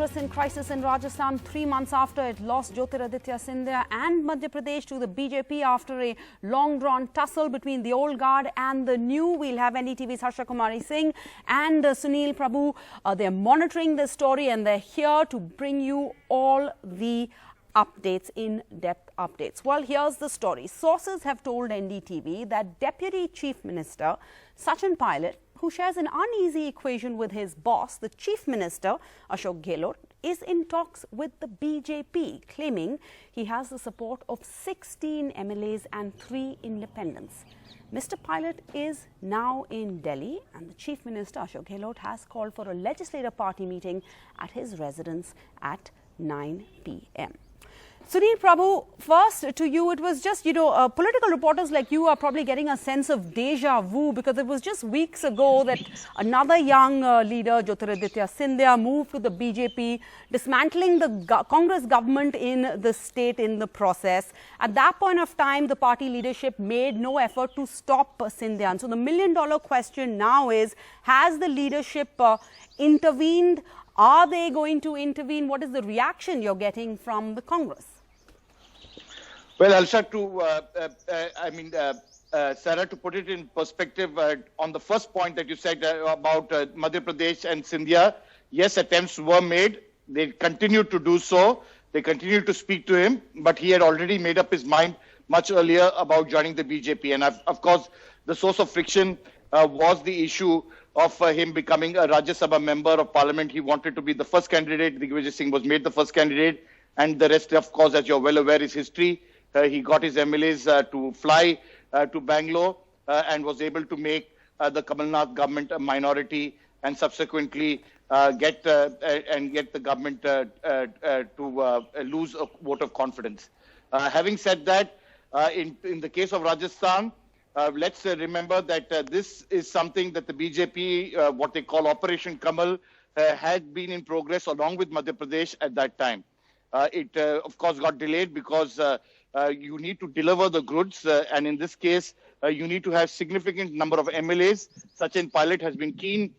Congress in crisis in Rajasthan 3 months after it lost Jyotiraditya Scindia and Madhya Pradesh to the BJP after a long-drawn tussle between the old guard and the new. We'll have NDTV's Harsha Singh and Sunil Prabhu. They're monitoring this story and they're here to bring you all the updates, in-depth updates. Well, here's the story. Sources have told NDTV that Deputy Chief Minister Sachin, who shares an uneasy equation with his boss, the Chief Minister Ashok Gehlot, is in talks with the BJP, claiming he has the support of 16 MLAs and 3 independents. Mr. Pilot is now in Delhi and the Chief Minister Ashok Gehlot has called for a legislative party meeting at his residence at 9 p.m. Sunil Prabhu, first to you, it was just, political reporters like you are probably getting a sense of deja vu because it was just weeks ago that another young leader, Jyotiraditya Scindia, moved to the BJP, dismantling the Congress government in the state in the process. At that point of time, the party leadership made no effort to stop Scindia. And so the million-dollar question now is, has the leadership intervened? Are they going to intervene? What is the reaction you're getting from the Congress? Well, Alsha, Sarah, to put it in perspective, on the first point that you said about Madhya Pradesh and Scindia, yes, attempts were made. They continued to do so. They continued to speak to him, but he had already made up his mind much earlier about joining the BJP. And of course, the source of friction was the issue of him becoming a Rajya Sabha member of parliament. He wanted to be the first candidate. Digvijay Singh was made the first candidate. And the rest, of course, as you're well aware, is history. He got his MLAs to fly to Bangalore and was able to make the Kamal Nath government a minority and subsequently get the government to lose a vote of confidence. Having said that, in the case of Rajasthan, let's remember that this is something that the BJP, what they call Operation Kamal, had been in progress along with Madhya Pradesh at that time. It, of course, got delayed because you need to deliver the goods. And in this case, you need to have significant number of MLAs. Sachin Pilot has been keen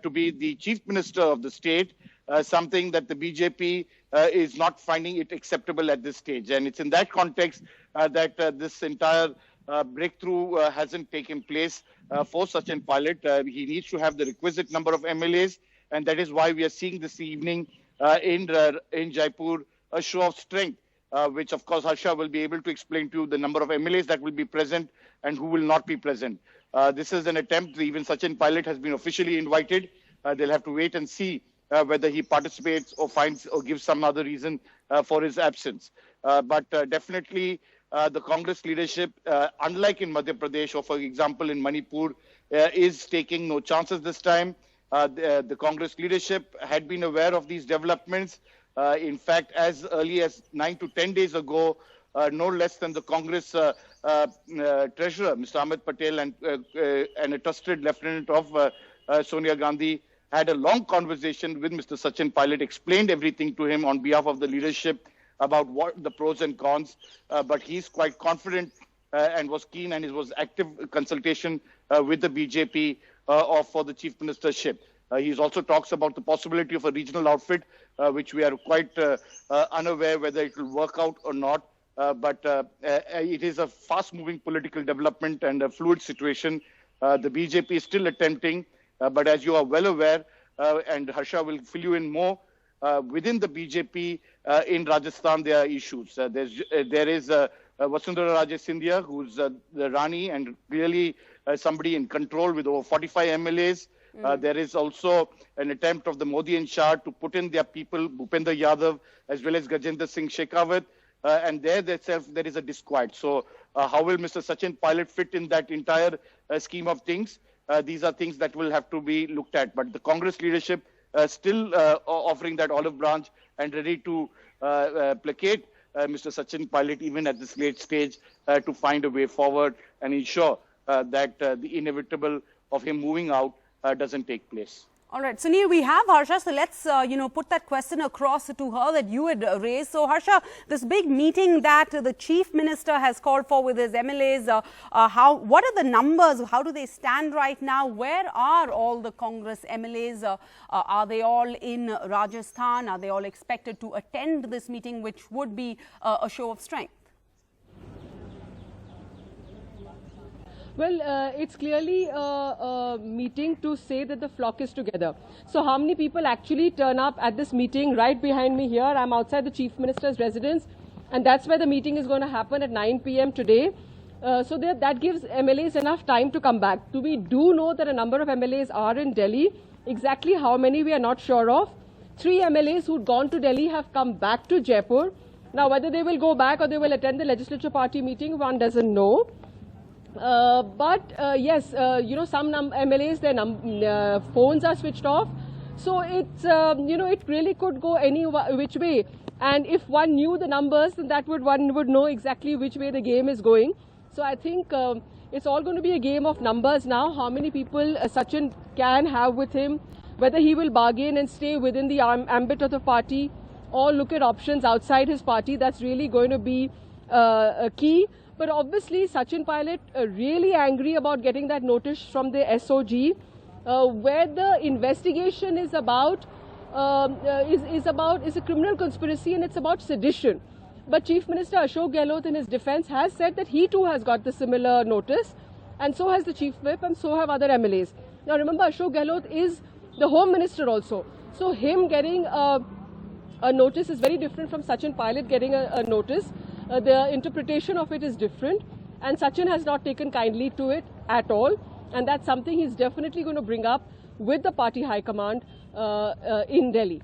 to be the chief minister of the state, something that the BJP is not finding it acceptable at this stage. And it's in that context that this entire breakthrough hasn't taken place for Sachin Pilot. He needs to have the requisite number of MLAs. And that is why we are seeing this evening in Jaipur a show of strength, which of course Harsha will be able to explain to you the number of MLAs that will be present and who will not be present. This is an attempt. Even Sachin Pilot has been officially invited. They'll have to wait and see whether he participates or finds or gives some other reason for his absence. But definitely the Congress leadership, unlike in Madhya Pradesh or for example in Manipur, is taking no chances this time. The Congress leadership had been aware of these developments. In fact, as early as 9 to 10 days ago, no less than the Congress treasurer, Mr. Ahmed Patel, and a trusted lieutenant of Sonia Gandhi had a long conversation with Mr. Sachin Pilot, explained everything to him on behalf of the leadership about what the pros and cons. But he's quite confident and was keen, and it was active consultation with the BJP for the chief ministership. He also talks about the possibility of a regional outfit, which we are quite unaware whether it will work out or not. But it is a fast-moving political development and a fluid situation. The BJP is still attempting, but as you are well aware, and Harsha will fill you in more, within the BJP in Rajasthan there are issues. There is Vasundhara Raje Scindia, who's the Rani and really somebody in control with over 45 MLAs. There is also an attempt of the Modi and Shah to put in their people, Bhupender Yadav, as well as Gajendra Singh Shekhawat, and there is a disquiet. So how will Mr. Sachin Pilot fit in that entire scheme of things? These are things that will have to be looked at. But the Congress leadership still offering that olive branch and ready to placate Mr. Sachin Pilot even at this late stage to find a way forward and ensure that the inevitable of him moving out doesn't take place. All right, Sunil, we have Harsha, so let's, put that question across to her that you had raised. So, Harsha, this big meeting that the Chief Minister has called for with his MLAs, what are the numbers? How do they stand right now? Where are all the Congress MLAs? Are they all in Rajasthan? Are they all expected to attend this meeting, which would be a show of strength? Well, it's clearly a meeting to say that the flock is together. So how many people actually turn up at this meeting? Right behind me here, I'm outside the Chief Minister's residence, and that's where the meeting is going to happen at 9 p.m. today. So that gives MLAs enough time to come back. We do know that a number of MLAs are in Delhi. Exactly how many we are not sure of. 3 MLAs who'd gone to Delhi have come back to Jaipur. Now, whether they will go back or they will attend the legislature party meeting, one doesn't know. Yes, some MLAs, their phones are switched off. So it's, it really could go any which way. And if one knew the numbers, then one would know exactly which way the game is going. So I think it's all going to be a game of numbers now. How many people Sachin can have with him, whether he will bargain and stay within the ambit of the party or look at options outside his party. That's really going to be a key. But obviously, Sachin Pilot really angry about getting that notice from the SOG, where the investigation is about is a criminal conspiracy and it's about sedition. But Chief Minister Ashok Gehlot, in his defence, has said that he too has got the similar notice, and so has the Chief Whip, and so have other MLAs. Now, remember, Ashok Gehlot is the Home Minister also, so him getting a notice is very different from Sachin Pilot getting a notice. The interpretation of it is different, and Sachin has not taken kindly to it at all, and that's something he's definitely going to bring up with the party high command in Delhi.